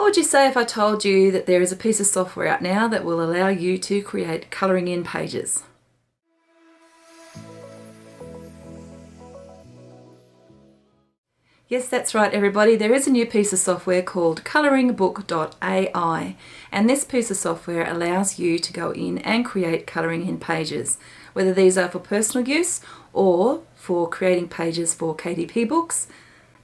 What would you say if I told you that there is a piece of software out now that will allow you to create colouring in pages? Yes, that's right everybody, there is a new piece of software called ColoringBook.ai, and this piece of software allows you to go in and create colouring in pages, whether these are for personal use or for creating pages for KDP books.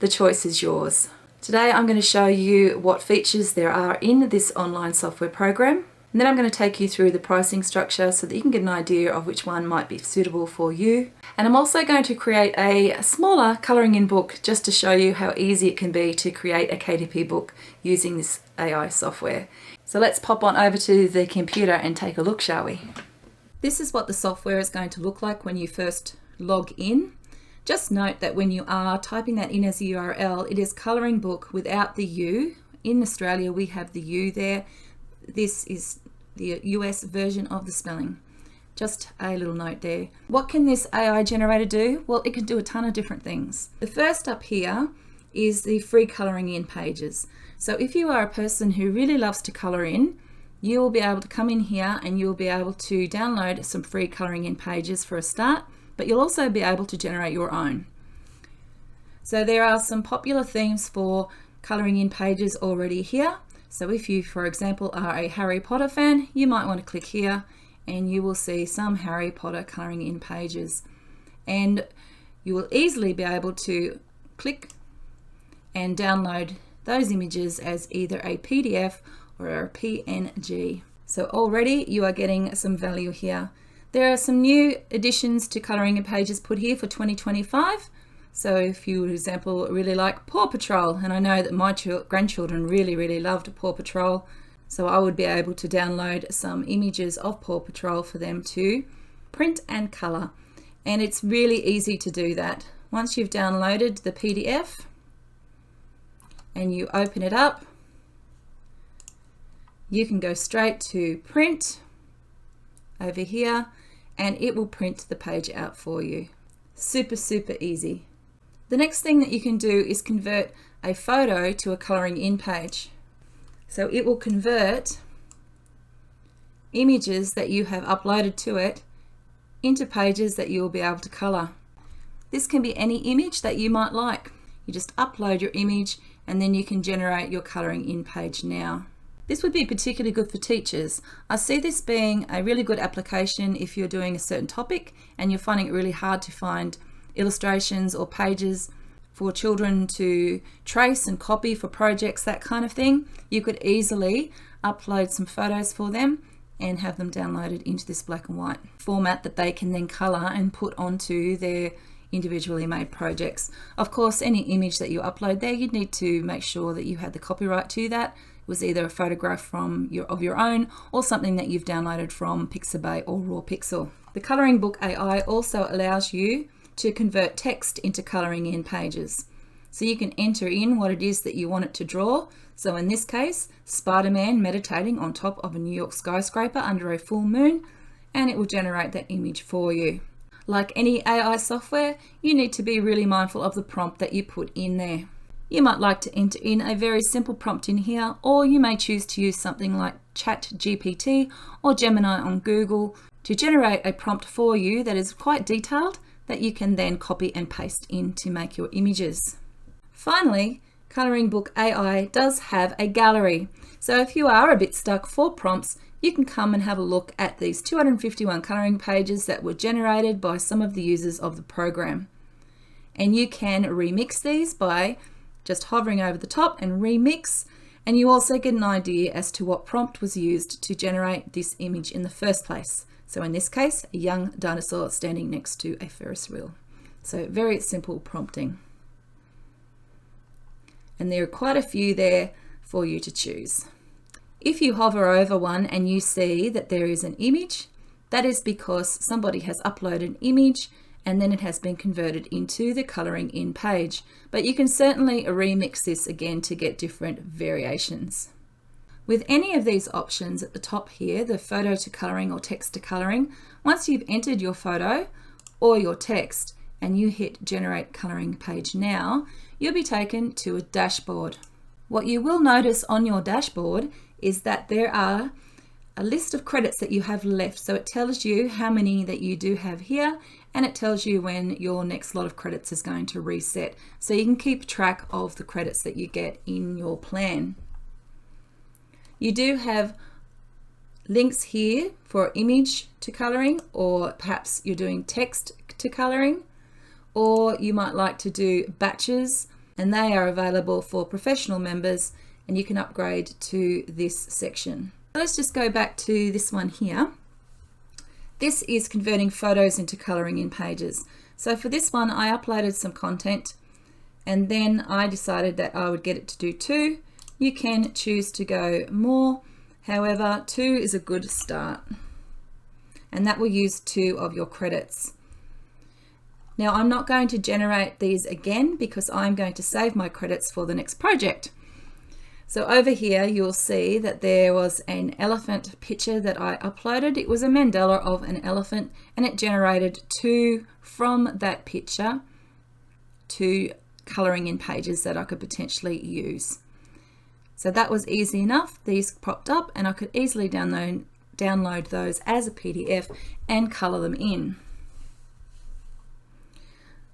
The choice is yours. Today I'm going to show you what features there are in this online software program, and then I'm going to take you through the pricing structure so that you can get an idea of which one might be suitable for you. And I'm also going to create a smaller colouring in book just to show you how easy it can be to create a KDP book using this AI software. So let's pop on over to the computer and take a look, shall we? This is what the software is going to look like when you first log in. Just note that when you are typing that in as a URL, it is colouring book without the U. In Australia we have the U there. This is the US version of the spelling. Just a little note there. What can this AI generator do? Well, it can do a ton of different things. The first up here is the free colouring in pages. So if you are a person who really loves to colour in, you will be able to come in here and you will be able to download some free colouring in pages for a start, but you'll also be able to generate your own. So there are some popular themes for colouring in pages already here. So if you, for example, are a Harry Potter fan, you might want to click here and you will see some Harry Potter colouring in pages. And you will easily be able to click and download those images as either a PDF or a PNG. So already you are getting some value here. There are some new additions to colouring in pages put here for 2025. So if you, for example, really like Paw Patrol, and I know that my grandchildren really loved Paw Patrol, so I would be able to download some images of Paw Patrol for them to print and colour. And it's really easy to do that. Once you've downloaded the PDF and you open it up, you can go straight to print over here and it will print the page out for you. Super easy. The next thing that you can do is convert a photo to a colouring in page. So it will convert images that you have uploaded to it into pages that you will be able to colour. This can be any image that you might like. You just upload your image and then you can generate your colouring in page now. This would be particularly good for teachers. I see this being a really good application if you're doing a certain topic and you're finding it really hard to find illustrations or pages for children to trace and copy for projects, that kind of thing. You could easily upload some photos for them and have them downloaded into this black and white format that they can then colour and put onto their individually made projects. Of course, any image that you upload there, you'd need to make sure that you had the copyright to that. It was either a photograph from of your own or something that you've downloaded from Pixabay or Raw Pixel. The Colouring Book AI also allows you to convert text into colouring in pages. So you can enter in what it is that you want it to draw. So in this case, Spider-Man meditating on top of a New York skyscraper under a full moon, and it will generate that image for you. Like any AI software, you need to be really mindful of the prompt that you put in there. You might like to enter in a very simple prompt in here, or you may choose to use something like ChatGPT or Gemini on Google to generate a prompt for you that is quite detailed that you can then copy and paste in to make your images. Finally, Colouring Book AI does have a gallery. So if you are a bit stuck for prompts, you can come and have a look at these 251 colouring pages that were generated by some of the users of the program. And you can remix these by just hovering over the top and remix, and you also get an idea as to what prompt was used to generate this image in the first place. So in this case, a young dinosaur standing next to a Ferris wheel. So very simple prompting. And there are quite a few there for you to choose. If you hover over one and you see that there is an image, that is because somebody has uploaded an image and then it has been converted into the colouring in page. But you can certainly remix this again to get different variations. With any of these options at the top here, the photo to colouring or text to colouring, once you've entered your photo or your text and you hit generate colouring page now, you'll be taken to a dashboard. What you will notice on your dashboard is that there are a list of credits that you have left. So it tells you how many that you do have here, and it tells you when your next lot of credits is going to reset. So you can keep track of the credits that you get in your plan. You do have links here for image to coloring, or perhaps you're doing text to coloring, or you might like to do batches, and they are available for professional members, and you can upgrade to this section. Let's just go back to this one here. This is converting photos into coloring in pages. So for this one, I uploaded some content, and then I decided that I would get it to do 2. You can choose to go more. However, 2 is a good start, and that will use 2 of your credits. Now, I'm not going to generate these again because I'm going to save my credits for the next project. So over here, you'll see that there was an elephant picture that I uploaded. It was a mandala of an elephant, and it generated 2 from that picture, 2 coloring in pages that I could potentially use. So that was easy enough. These popped up, and I could easily download those as a PDF and color them in.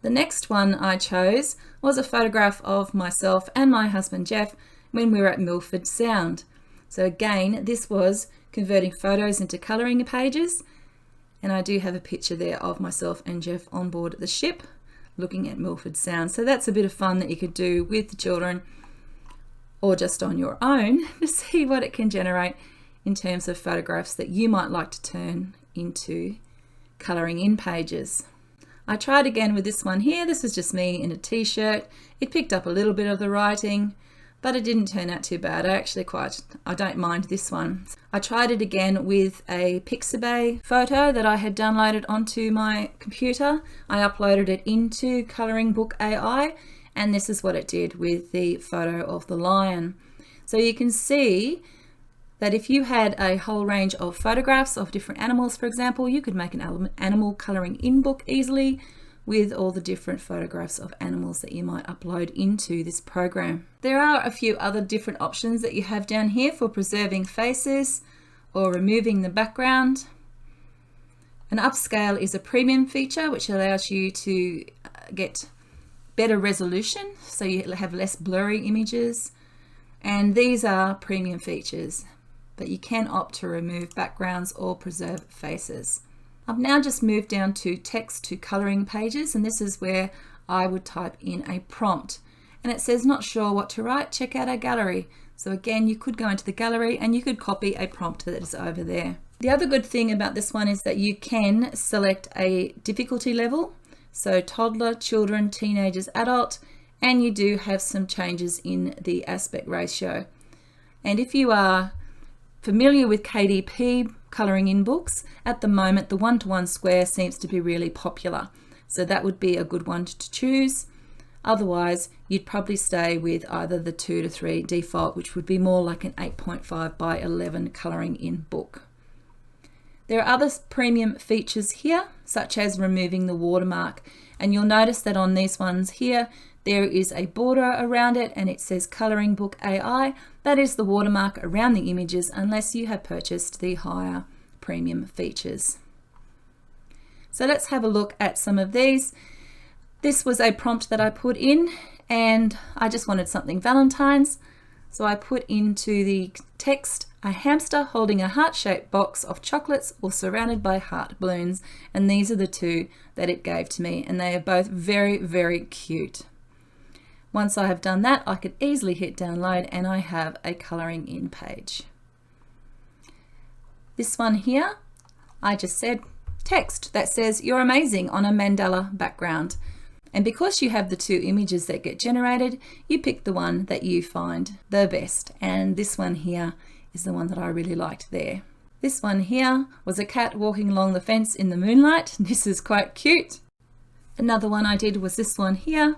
The next one I chose was a photograph of myself and my husband Jeff when we were at Milford Sound. So again, this was converting photos into coloring pages, and I do have a picture there of myself and Jeff on board the ship looking at Milford Sound. So that's a bit of fun that you could do with the children or just on your own to see what it can generate in terms of photographs that you might like to turn into coloring in pages. I tried again with this one here. This was just me in a t-shirt. It picked up a little bit of the writing, but it didn't turn out too bad. I don't mind this one. I tried it again with a Pixabay photo that I had downloaded onto my computer. I uploaded it into ColoringBook.ai, and this is what it did with the photo of the lion. So you can see that if you had a whole range of photographs of different animals, for example, you could make an animal coloring in book easily with all the different photographs of animals that you might upload into this program. There are a few other different options that you have down here for preserving faces or removing the background. An upscale is a premium feature which allows you to get better resolution, so you have less blurry images, and these are premium features, but you can opt to remove backgrounds or preserve faces. I've now just moved down to text to coloring pages, and this is where I would type in a prompt, and it says not sure what to write, check out our gallery. So again, you could go into the gallery and you could copy a prompt that is over there. The other good thing about this one is that you can select a difficulty level, so toddler, children, teenagers, adult, and you do have some changes in the aspect ratio. And if you are familiar with KDP coloring in books, at the moment the 1:1 square seems to be really popular, so that would be a good one to choose. Otherwise, you'd probably stay with either the 2:3 default, which would be more like an 8.5 by 11 coloring in book. There are other premium features here, such as removing the watermark, and you'll notice that on these ones here there is a border around it and it says ColoringBook.ai. That is the watermark around the images unless you have purchased the higher premium features. So let's have a look at some of these. This was a prompt that I put in, and I just wanted something Valentine's. So I put into the text a hamster holding a heart-shaped box of chocolates or surrounded by heart balloons, and these are the 2 that it gave to me, and they are both very, very cute. Once I have done that, I could easily hit download and I have a coloring in page. This one here, I just said text that says you're amazing on a mandala background. And because you have the 2 images that get generated, you pick the one that you find the best. And this one here is the one that I really liked there. This one here was a cat walking along the fence in the moonlight. This is quite cute. Another one I did was this one here.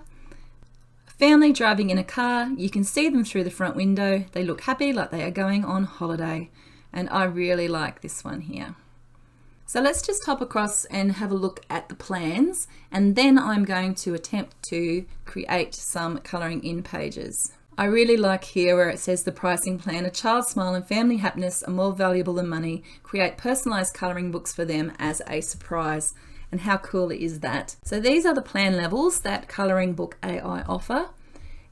A family driving in a car. You can see them through the front window. They look happy, like they are going on holiday. And I really like this one here. So let's just hop across and have a look at the plans, and then I'm going to attempt to create some coloring in pages. I really like here where it says the pricing plan. A child's smile and family happiness are more valuable than money. Create personalized coloring books for them as a surprise. And how cool is that? So these are the plan levels that ColoringBook.ai offer.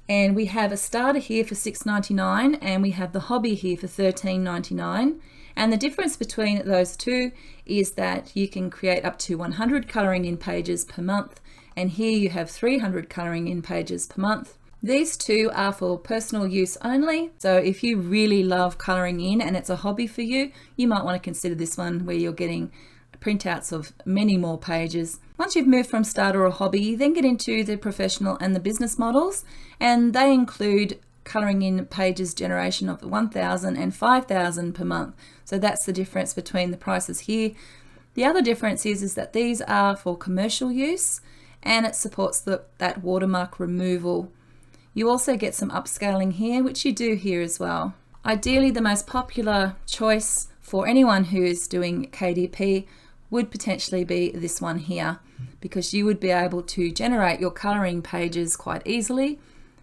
And we have a starter here for $6.99 and we have the hobby here for $13.99. And the difference between those two is that you can create up to 100 colouring in pages per month, and here you have 300 colouring in pages per month. These two are for personal use only, so if you really love colouring in and it's a hobby for you, you might want to consider this one where you're getting printouts of many more pages. Once you've moved from starter or hobby, you then get into the professional and the business models, and they include colouring in pages generation of 1,000 and 5,000 per month. So that's the difference between the prices here. The other difference is that these are for commercial use and it supports that watermark removal. You also get some upscaling here, which you do here as well. Ideally, the most popular choice for anyone who is doing KDP would potentially be this one here, because you would be able to generate your colouring pages quite easily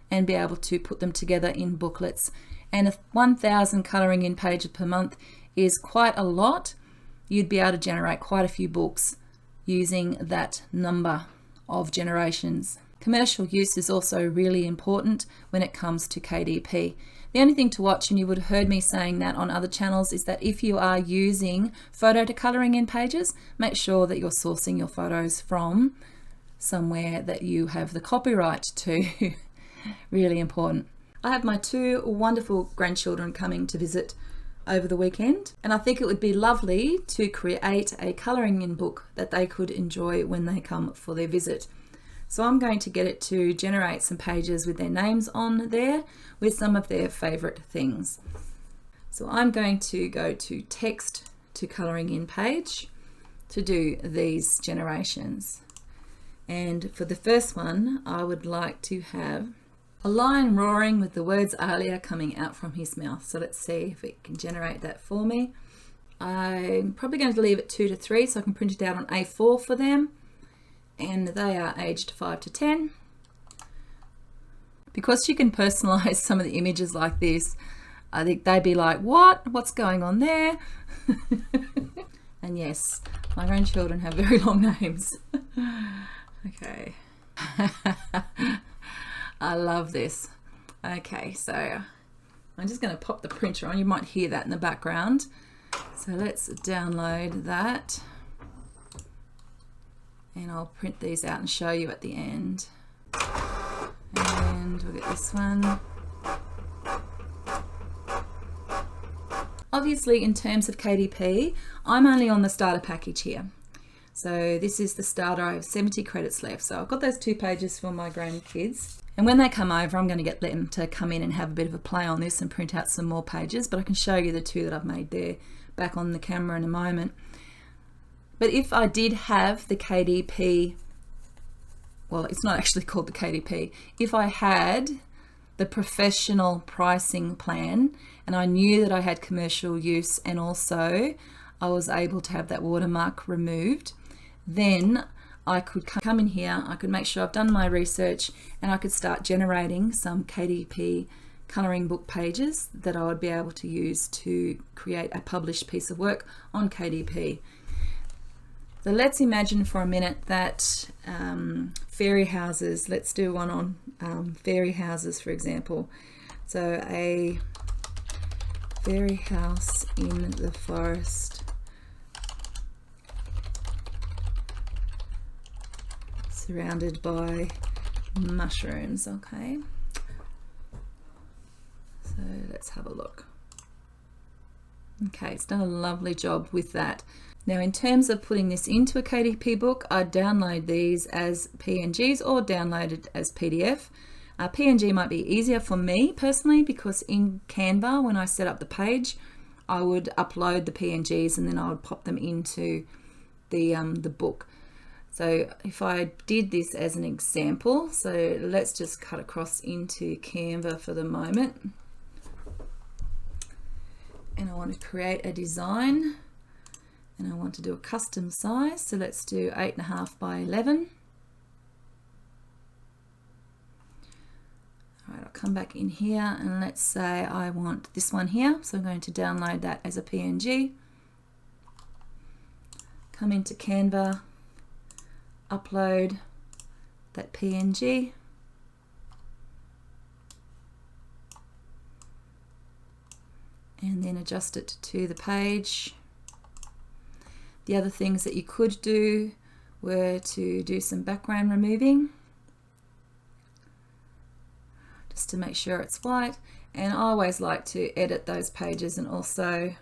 and be able to put them together in booklets. And 1,000 colouring in pages per month is quite a lot. You'd be able to generate quite a few books using that number of generations. Commercial use is also really important when it comes to KDP. The only thing to watch, and you would have heard me saying that on other channels, is that if you are using photo to colouring in pages, make sure that you're sourcing your photos from somewhere that you have the copyright to. Really important. I have my two wonderful grandchildren coming to visit over the weekend, and I think it would be lovely to create a colouring in book that they could enjoy when they come for their visit. So I'm going to get it to generate some pages with their names on there with some of their favourite things. So I'm going to go to text to colouring in page to do these generations. And for the first one, I would like to have a lion roaring with the words Alia coming out from his mouth. So let's see if it can generate that for me. I'm probably going to leave it 2 to 3 so I can print it out on A4 for them. And they are aged 5 to 10. Because you can personalize some of the images like this, I think they'd be like, what? What's going on there? And yes, my grandchildren have very long names. Okay. I love this. Okay, so I'm just going to pop the printer on. You might hear that in the background. So let's download that. And I'll print these out and show you at the end. And we'll get this one. Obviously, in terms of KDP, I'm only on the starter package here. So this is the starter. I have 70 credits left. So I've got those 2 pages for my grandkids. And when they come over, I'm going to get them to come in and have a bit of a play on this and print out some more pages. But I can show you the 2 that I've made there back on the camera in a moment. But if I did have the KDP, well, it's not actually called the KDP. If I had the professional pricing plan and I knew that I had commercial use and also I was able to have that watermark removed, then I could come in here, I could make sure I've done my research and I could start generating some KDP colouring book pages that I would be able to use to create a published piece of work on KDP. So let's imagine for a minute that fairy houses, let's do one on fairy houses for example. So a fairy house in the forest surrounded by mushrooms, okay. So let's have a look. Okay, it's done a lovely job with that. Now in terms of putting this into a KDP book, I'd download these as PNGs or download it as PDF. PNG might be easier for me personally because in Canva, when I set up the page, I would upload the PNGs and then I would pop them into the book. So if I did this as an example, so let's just cut across into Canva for the moment. And I want to create a design. And I want to do a custom size, so let's do 8.5 by 11. All right, I'll come back in here and let's say I want this one here. So I'm going to download that as a PNG. Come into Canva, upload that PNG. And then adjust it to the page. The other things that you could do were to do some background removing, just to make sure it's white. And I always like to edit those pages, and also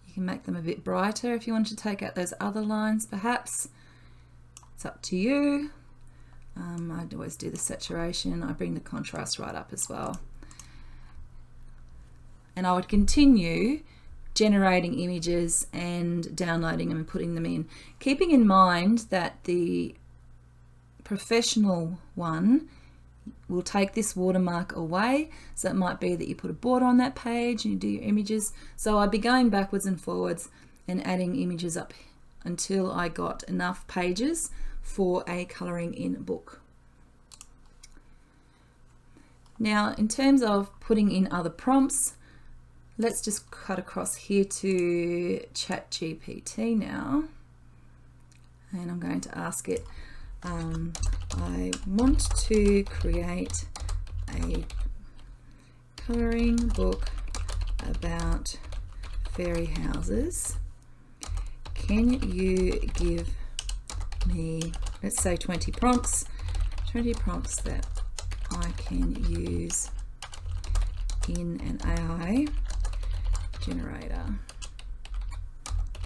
you can make them a bit brighter if you want to take out those other lines perhaps. It's up to you. I'd always do the saturation. I bring the contrast right up as well. And I would continue generating images and downloading them and putting them in, keeping in mind that the professional one will take this watermark away. So it might be that you put a border on that page and you do your images. So I'd be going backwards and forwards and adding images up until I got enough pages for a colouring in book. Now, in terms of putting in other prompts, let's just cut across here to ChatGPT now, and I'm going to ask it, I want to create a colouring book about fairy houses. Can you give me, let's say 20 prompts that I can use in an AI generator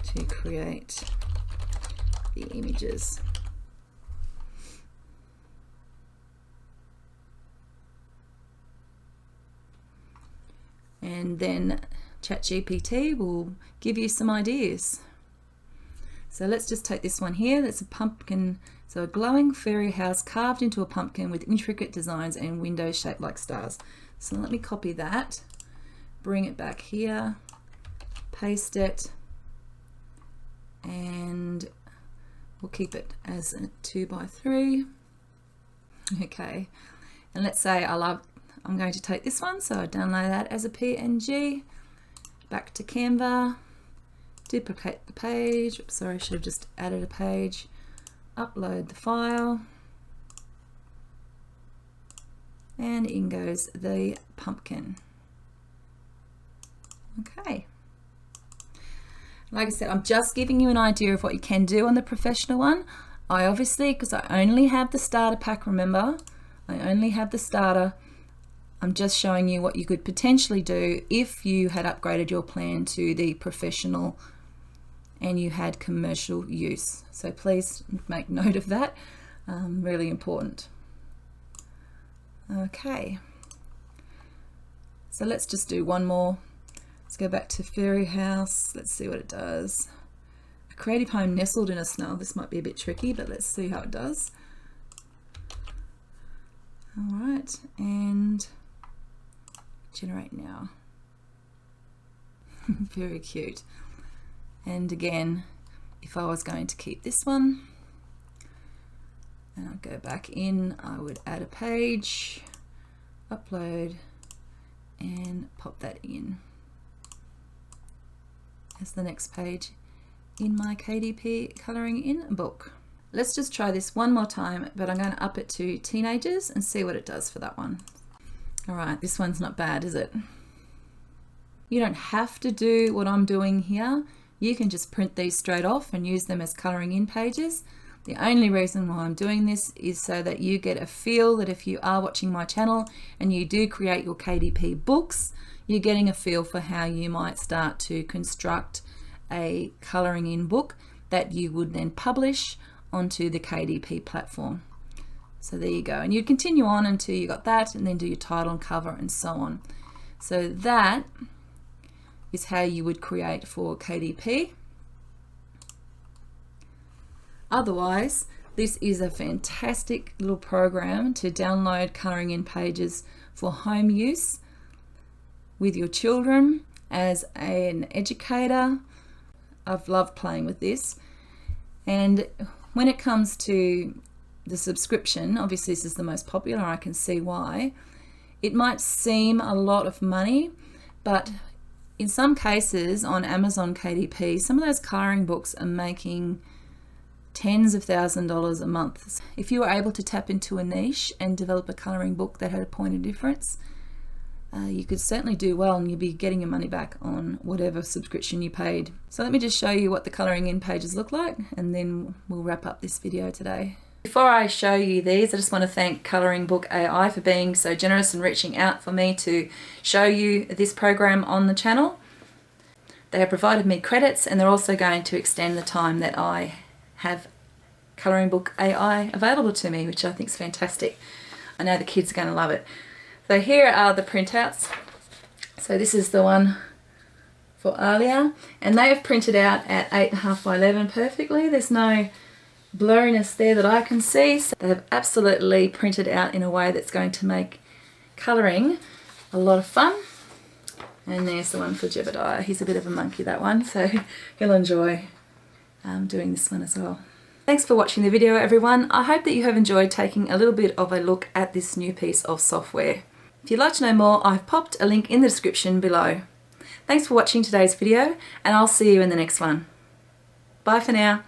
to create the images. And then ChatGPT will give you some ideas. So let's just take this one here. That's a pumpkin, so a glowing fairy house carved into a pumpkin with intricate designs and windows shaped like stars. So let me copy that, bring it back here, paste it, and we'll keep it as a 2x3. Okay, and let's say I'm going to take this one, so I download that as a PNG, back to Canva, duplicate the page. Oops, sorry, I should have just added a page, upload the file, and in goes the pumpkin. Okay. Like I said, I'm just giving you an idea of what you can do on the professional one. I obviously, because I only have the starter pack, remember, I only have the starter. I'm just showing you what you could potentially do if you had upgraded your plan to the professional and you had commercial use. So please make note of that, really important. Okay, so let's just do one more. Let's go back to fairy house. Let's see what it does. A creative home nestled in a snow. This might be a bit tricky, but let's see how it does. All right, and generate now. Very cute. And again, if I was going to keep this one, and I'd go back in, I would add a page, upload, and pop that in as the next page in my KDP colouring in book. Let's just try this one more time, but I'm going to up it to teenagers and see what it does for that one. All right, this one's not bad, is it? You don't have to do what I'm doing here. You can just print these straight off and use them as colouring in pages. The only reason why I'm doing this is so that you get a feel that if you are watching my channel and you do create your KDP books, you're getting a feel for how you might start to construct a colouring in book that you would then publish onto the KDP platform. So there you go, and you'd continue on until you got that, and then do your title and cover and so on. So that is how you would create for KDP. Otherwise, this is a fantastic little program to download colouring in pages for home use with your children. As an educator, I've loved playing with this. And when it comes to the subscription, obviously this is the most popular, I can see why. It might seem a lot of money, but in some cases on Amazon KDP, some of those colouring books are making tens of thousands of dollars a month. If you were able to tap into a niche and develop a colouring book that had a point of difference, you could certainly do well, and you'd be getting your money back on whatever subscription you paid. So let me just show you what the colouring in pages look like, and then we'll wrap up this video today. Before I show you these, I just want to thank ColoringBook.ai for being so generous and reaching out for me to show you this program on the channel. They have provided me credits, and they're also going to extend the time that I have ColoringBook.ai available to me, which I think is fantastic. I know the kids are going to love it. So here are the printouts. So this is the one for Alia, and they have printed out at 8.5 by 11 perfectly. There's no blurriness there that I can see. So they have absolutely printed out in a way that's going to make colouring a lot of fun. And there's the one for Jebediah. He's a bit of a monkey, that one, so he'll enjoy doing this one as well. Thanks for watching the video, everyone. I hope that you have enjoyed taking a little bit of a look at this new piece of software. If you'd like to know more, I've popped a link in the description below. Thanks for watching today's video, and I'll see you in the next one. Bye for now.